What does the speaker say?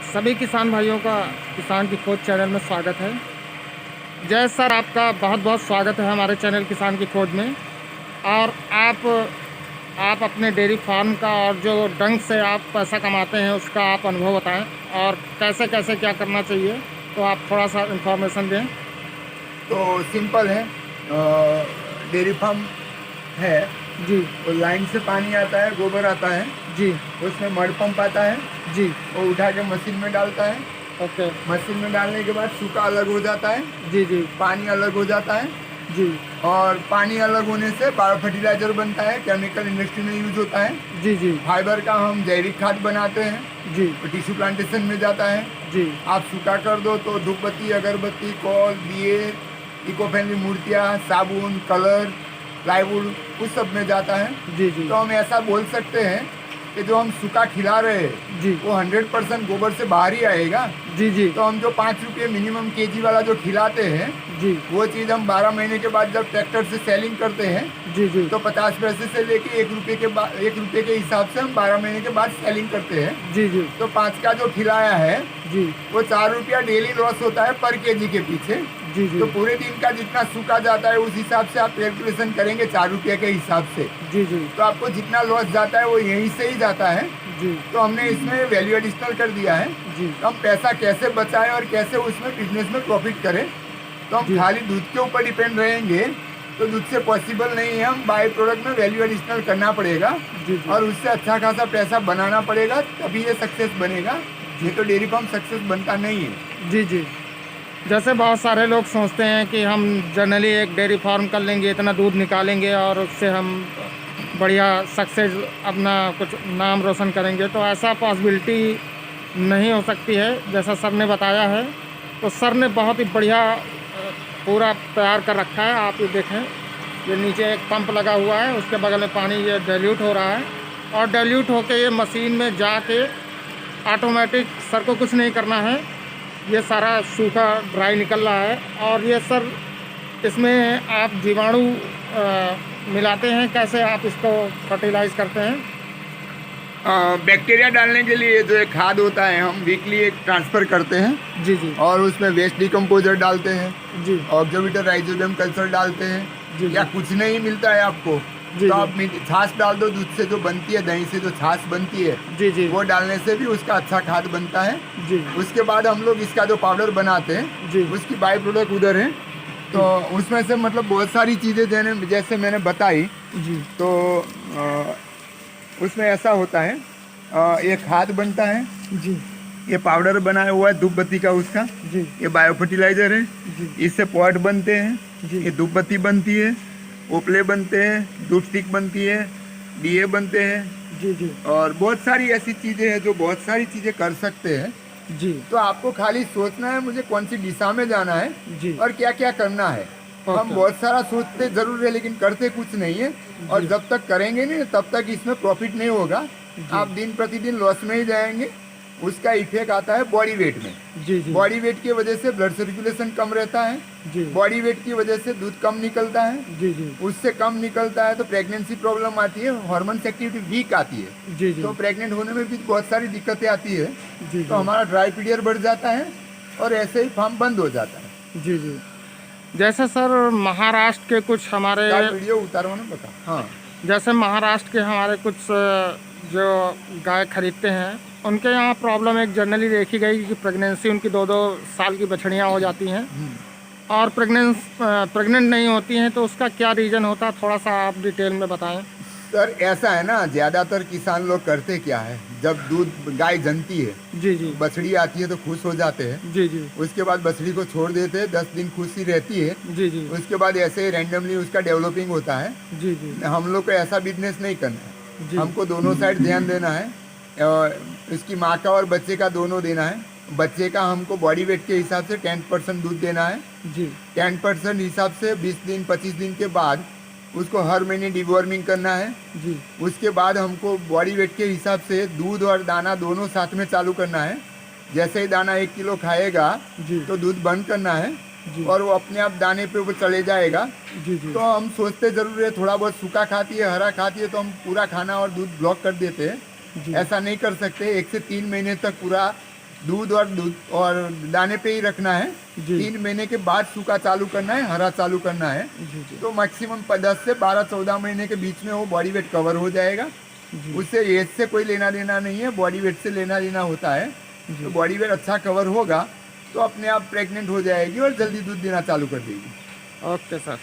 सभी किसान भाइयों का किसान की खोज चैनल में स्वागत है। जय सर, आपका बहुत बहुत स्वागत है हमारे चैनल किसान की खोज में। और आप अपने डेयरी फार्म का और जो ढंग से आप पैसा कमाते हैं उसका आप अनुभव बताएं और कैसे कैसे क्या करना चाहिए, तो आप थोड़ा सा इन्फॉर्मेशन दें। तो सिंपल है। डेयरी फार्म है, जी वो लाइन से पानी आता है, गोबर आता है, जी उसमें मड पंप आता है, जी। वो उठा के मशीन में डालता है। ओके। मशीन में डालने के बाद सूखा अलग हो जाता है, जी जी पानी अलग हो जाता है। जी और पानी अलग होने से बायो फर्टिलाइजर बनता है, केमिकल इंडस्ट्री में यूज होता है। जी जी फाइबर का हम जैविक खाद बनाते हैं, जी वो टिश्यू प्लांटेशन में जाता है। जी आप सूखा कर दो तो धूप बत्ती, अगरबत्ती, कॉल, दिए, इको फ्रेंडली मूर्तियाँ, साबुन, कलर, प्लाईवुड, उस सब में जाता है। जी जी तो हम ऐसा बोल सकते हैं कि जो हम सूखा खिला रहे हैं जी वो 100% गोबर से बाहर ही आएगा। जी जी तो हम जो 5 रुपये मिनिमम केजी वाला जो खिलाते हैं, जी वो चीज़ हम 12 महीने के बाद जब ट्रैक्टर से सेलिंग करते हैं जी जी तो 50 पैसे से लेके 1 रुपये के बाद 1 रुपये के हिसाब से हम 12 महीने के बाद सेलिंग करते हैं। जी जी तो 5 का जो खिलाया है जी वो 4 रुपया डेली लॉस होता है पर केजी के पीछे। जी जी तो पूरे दिन का जितना सूखा जाता है उस हिसाब से आप कैलकुलेशन करेंगे 4 रुपये के हिसाब से, जी जी तो आपको जितना लॉस जाता है वो यहीं से ही जाता है। जी तो हमने इसमें वैल्यू एडिशनल कर दिया है। जी तो हम पैसा कैसे बचाएं और कैसे उसमें बिजनेस में प्रॉफिट करें। तो हम जी। खाली दूध के ऊपर डिपेंड रहेंगे तो दूध से पॉसिबल नहीं है। हम बाई प्रोडक्ट में वैल्यू एडिशनल करना पड़ेगा जी जी और उससे अच्छा खासा पैसा बनाना पड़ेगा, तभी ये सक्सेस बनेगा। ये तो डेयरी फार्म सक्सेस बनता नहीं है। जी जी। जैसे बहुत सारे लोग सोचते हैं कि हम जनरली एक डेयरी फार्म कर लेंगे, इतना दूध निकालेंगे और उससे हम बढ़िया सक्सेस अपना कुछ नाम रोशन करेंगे, तो ऐसा पॉसिबिलिटी नहीं हो सकती है जैसा सर ने बताया है। तो सर ने बहुत ही बढ़िया पूरा तैयार कर रखा है। आप ये देखें, ये नीचे एक पंप लगा हुआ है, उसके बगल में पानी ये डाइल्यूट हो रहा है और डाइल्यूट होके ये मशीन में जाके ऑटोमेटिक, सर को कुछ नहीं करना है, ये सारा सूखा ड्राई निकल रहा है। और ये सर इसमें आप जीवाणु मिलाते हैं, कैसे आप इसको फर्टिलाइज करते हैं? बैक्टीरिया डालने के लिए जो एक खाद होता है हम वीकली एक ट्रांसफ़र करते हैं जी जी और उसमें वेस्ट डिकम्पोजर डालते हैं, जी ऑब्जर्वेटर राइजोबियम कल्चर डालते हैं। जी या कुछ नहीं मिलता है आपको जी तो जी आप छाछ डाल दो, दूध से जो बनती है, दही से जो छाछ बनती है, जी जी वो डालने से भी उसका अच्छा खाद बनता है। जी उसके बाद हम लोग इसका जो पाउडर बनाते हैं जी उसकी बाई प्रोडक्ट उधर है। तो उसमें से मतलब बहुत सारी चीज़ें जैसे मैंने बताई। जी तो उसमें ऐसा होता है, ये खाद बनता है, जी ये पाउडर बनाया हुआ है धूप बत्ती का उसका, जी ये बायो फर्टिलाइजर है, जी इससे पॉट बनते हैं, जी ये धूप बत्ती बनती है, ओपले बनते हैं, दूध स्टिक बनती है, डीए बनते हैं जी जी और बहुत सारी ऐसी चीज़ें हैं जो बहुत सारी चीज़ें कर सकते हैं। जी तो आपको खाली सोचना है मुझे कौन सी दिशा में जाना है जी और क्या क्या करना है। हम ओके। बहुत सारा सोचते जरूर है लेकिन करते कुछ नहीं है, और जब तक करेंगे नहीं तब तक इसमें प्रॉफिट नहीं होगा। आप दिन प्रतिदिन लॉस में ही जाएंगे। उसका इफेक्ट आता है बॉडी वेट में। जी जी बॉडी वेट की वजह से ब्लड सर्कुलेशन कम रहता है, जी बॉडी वेट की वजह से दूध कम निकलता है, जी जी उससे कम निकलता है तो प्रेगनेंसी प्रॉब्लम आती है, हार्मोन्स एक्टिविटी वीक आती है, जी जी तो प्रेग्नेंट होने में भी बहुत सारी दिक्कतें आती है। जी तो हमारा ड्राई पीरियड बढ़ जाता है और ऐसे ही फार्म बंद हो जाता है। जी जी। जैसे सर महाराष्ट्र के कुछ हमारे, वीडियो उतारो ना बता। हाँ, जैसे महाराष्ट्र के हमारे कुछ जो गाय खरीदते हैं, उनके यहाँ प्रॉब्लम एक जनरली देखी गई कि प्रेगनेंसी उनकी 2-2 साल की बछड़ियाँ हो जाती हैं और प्रेग्नेंट नहीं होती हैं, तो उसका क्या रीज़न होता है, थोड़ा सा आप डिटेल में बताएं। सर ऐसा है ना, ज़्यादातर किसान लोग करते क्या है, जब दूध गाय जनती है, जी जी बछड़ी आती है तो खुश हो जाते हैं। जी जी उसके बाद बछड़ी को छोड़ देते हैं, 10 दिन खुशी रहती है। जी जी उसके बाद ऐसे ही रैंडमली उसका डेवलपिंग होता है। जी जी हम लोग को ऐसा बिजनेस नहीं करना है, जी हमको दोनों साइड ध्यान देना है। इसकी माँ का और बच्चे का दोनों देना है। बच्चे का हमको बॉडी वेट के हिसाब से 10% दूध देना है। जी 10% हिसाब से 20 दिन 25 दिन के बाद उसको हर महीने डिवॉर्मिंग करना है। जी उसके बाद हमको बॉडी वेट के हिसाब से दूध और दाना दोनों साथ में चालू करना है। जैसे ही दाना 1 किलो खाएगा जी तो दूध बंद करना है जी और वो अपने आप दाने पे वो चले जाएगा। जी जी तो हम सोचते ज़रूर है थोड़ा बहुत सूखा खाती है, हरा खाती है तो हम पूरा खाना और दूध ब्लॉक कर देते हैं। जी ऐसा नहीं कर सकते। 1 से 3 महीने तक पूरा दूध और दाने पे ही रखना है। जी। 3 महीने के बाद सूखा चालू करना है, हरा चालू करना है। जी जी तो मैक्सिमम 10 से 12-14 महीने के बीच में वो बॉडी वेट कवर हो जाएगा। जी उससे एज से कोई लेना देना नहीं है, बॉडी वेट से लेना देना होता है। जी। तो बॉडी वेट अच्छा कवर होगा तो अपने आप प्रेग्नेंट हो जाएगी और जल्दी दूध देना चालू कर देगी। Okay sir.